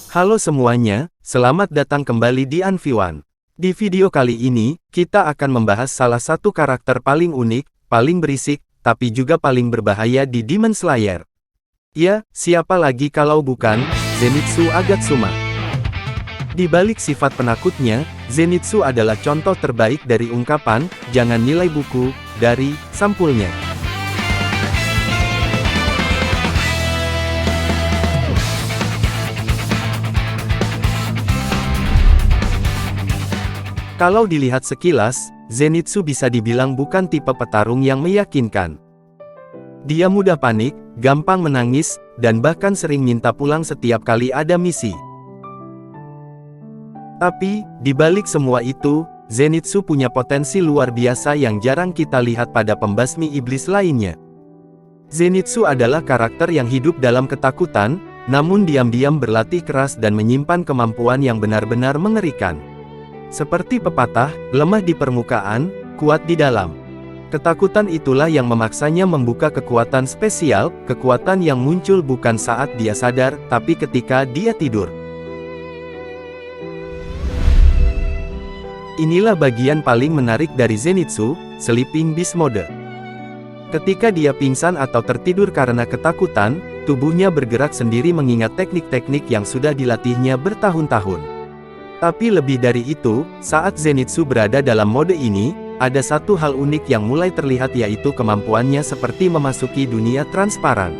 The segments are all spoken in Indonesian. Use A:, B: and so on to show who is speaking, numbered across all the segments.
A: Halo semuanya, selamat datang kembali di Anviwan. Di video kali ini, kita akan membahas salah satu karakter paling unik, paling berisik, tapi juga paling berbahaya di Demon Slayer. Ya, siapa lagi kalau bukan Zenitsu Agatsuma. Di balik sifat penakutnya, Zenitsu adalah contoh terbaik dari ungkapan, jangan nilai buku dari sampulnya. Kalau dilihat sekilas, Zenitsu bisa dibilang bukan tipe petarung yang meyakinkan. Dia mudah panik, gampang menangis, dan bahkan sering minta pulang setiap kali ada misi. Tapi, di balik semua itu, Zenitsu punya potensi luar biasa yang jarang kita lihat pada pembasmi iblis lainnya. Zenitsu adalah karakter yang hidup dalam ketakutan, namun diam-diam berlatih keras dan menyimpan kemampuan yang benar-benar mengerikan. Seperti pepatah, lemah di permukaan, kuat di dalam. Ketakutan itulah yang memaksanya membuka kekuatan spesial, kekuatan yang muncul bukan saat dia sadar, tapi ketika dia tidur. Inilah bagian paling menarik dari Zenitsu, Sleeping Beast Mode. Ketika dia pingsan atau tertidur karena ketakutan, tubuhnya bergerak sendiri mengingat teknik-teknik yang sudah dilatihnya bertahun-tahun. Tapi lebih dari itu, saat Zenitsu berada dalam mode ini, ada satu hal unik yang mulai terlihat yaitu kemampuannya seperti memasuki dunia transparan.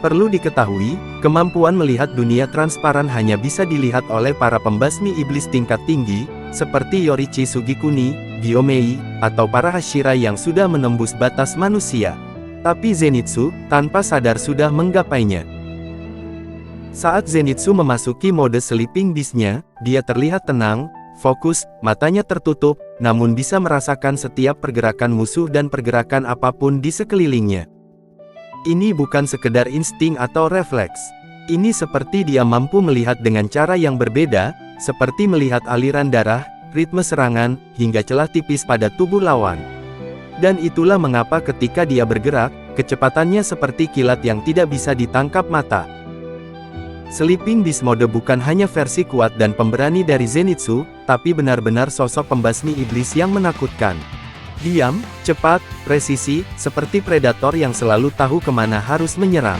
A: Perlu diketahui, kemampuan melihat dunia transparan hanya bisa dilihat oleh para pembasmi iblis tingkat tinggi, seperti Yorichi Sugikuni, Gyomei, atau para Hashira yang sudah menembus batas manusia. Tapi Zenitsu, tanpa sadar sudah menggapainya. Saat Zenitsu memasuki mode Sleeping Beast-nya, dia terlihat tenang, fokus, matanya tertutup, namun bisa merasakan setiap pergerakan musuh dan pergerakan apapun di sekelilingnya. Ini bukan sekedar insting atau refleks. Ini seperti dia mampu melihat dengan cara yang berbeda, seperti melihat aliran darah, ritme serangan, hingga celah tipis pada tubuh lawan. Dan itulah mengapa ketika dia bergerak, kecepatannya seperti kilat yang tidak bisa ditangkap mata. Sleeping Beast Mode bukan hanya versi kuat dan pemberani dari Zenitsu, tapi benar-benar sosok pembasmi iblis yang menakutkan. Diam, cepat, presisi, seperti predator yang selalu tahu kemana harus menyerang.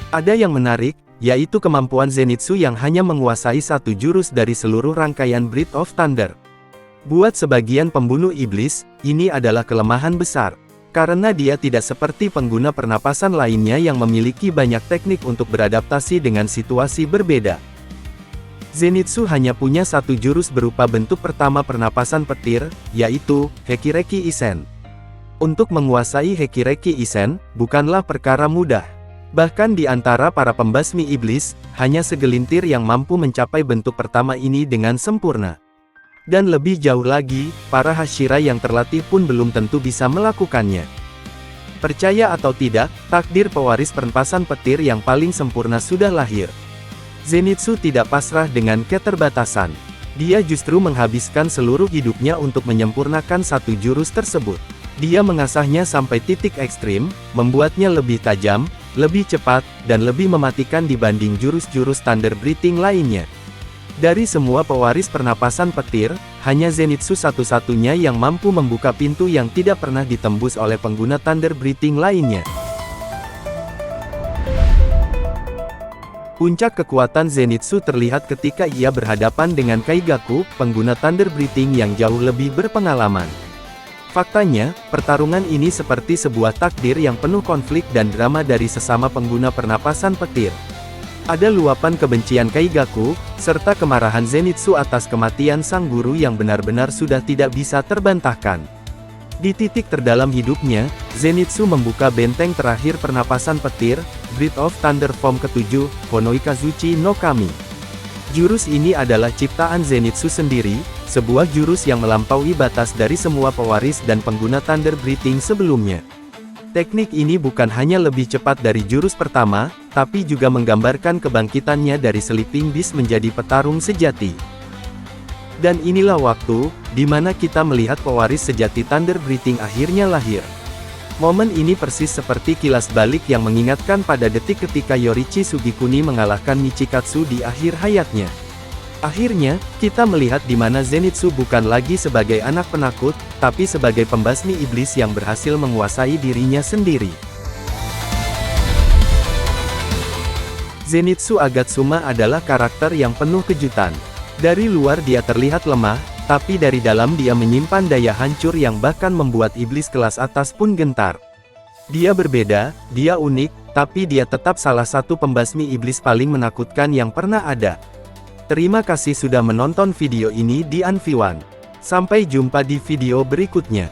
A: Ada yang menarik, yaitu kemampuan Zenitsu yang hanya menguasai satu jurus dari seluruh rangkaian Breath of Thunder. Buat sebagian pembunuh iblis, ini adalah kelemahan besar. Karena dia tidak seperti pengguna pernapasan lainnya yang memiliki banyak teknik untuk beradaptasi dengan situasi berbeda. Zenitsu hanya punya satu jurus berupa bentuk pertama pernapasan petir, yaitu Hekireki Isen. Untuk menguasai Hekireki Isen, bukanlah perkara mudah. Bahkan di antara para pembasmi iblis, hanya segelintir yang mampu mencapai bentuk pertama ini dengan sempurna. Dan lebih jauh lagi, para Hashira yang terlatih pun belum tentu bisa melakukannya. Percaya atau tidak, takdir pewaris pernapasan petir yang paling sempurna sudah lahir. Zenitsu tidak pasrah dengan keterbatasan. Dia justru menghabiskan seluruh hidupnya untuk menyempurnakan satu jurus tersebut. Dia mengasahnya sampai titik ekstrim, membuatnya lebih tajam, lebih cepat, dan lebih mematikan dibanding jurus-jurus Thunder Breathing lainnya. Dari semua pewaris pernapasan petir, hanya Zenitsu satu-satunya yang mampu membuka pintu yang tidak pernah ditembus oleh pengguna Thunder Breathing lainnya. Puncak kekuatan Zenitsu terlihat ketika ia berhadapan dengan Kaigaku, pengguna Thunder Breathing yang jauh lebih berpengalaman. Faktanya, pertarungan ini seperti sebuah takdir yang penuh konflik dan drama dari sesama pengguna pernapasan petir. Ada luapan kebencian Kaigaku, serta kemarahan Zenitsu atas kematian sang guru yang benar-benar sudah tidak bisa terbantahkan. Di titik terdalam hidupnya, Zenitsu membuka benteng terakhir pernapasan petir, Breath of Thunder Form ke-7, Honoikazuchi no Kami. Jurus ini adalah ciptaan Zenitsu sendiri, sebuah jurus yang melampaui batas dari semua pewaris dan pengguna Thunder Breathing sebelumnya. Teknik ini bukan hanya lebih cepat dari jurus pertama, tapi juga menggambarkan kebangkitannya dari Sleeping Beast menjadi petarung sejati. Dan inilah waktu, di mana kita melihat pewaris sejati Thunder Breathing akhirnya lahir. Momen ini persis seperti kilas balik yang mengingatkan pada detik ketika Yorichi Sugikuni mengalahkan Michikatsu di akhir hayatnya. Akhirnya, kita melihat di mana Zenitsu bukan lagi sebagai anak penakut, tapi sebagai pembasmi iblis yang berhasil menguasai dirinya sendiri. Zenitsu Agatsuma adalah karakter yang penuh kejutan. Dari luar dia terlihat lemah, tapi dari dalam dia menyimpan daya hancur yang bahkan membuat iblis kelas atas pun gentar. Dia berbeda, dia unik, tapi dia tetap salah satu pembasmi iblis paling menakutkan yang pernah ada. Terima kasih sudah menonton video ini di Anviwan. Sampai jumpa di video berikutnya.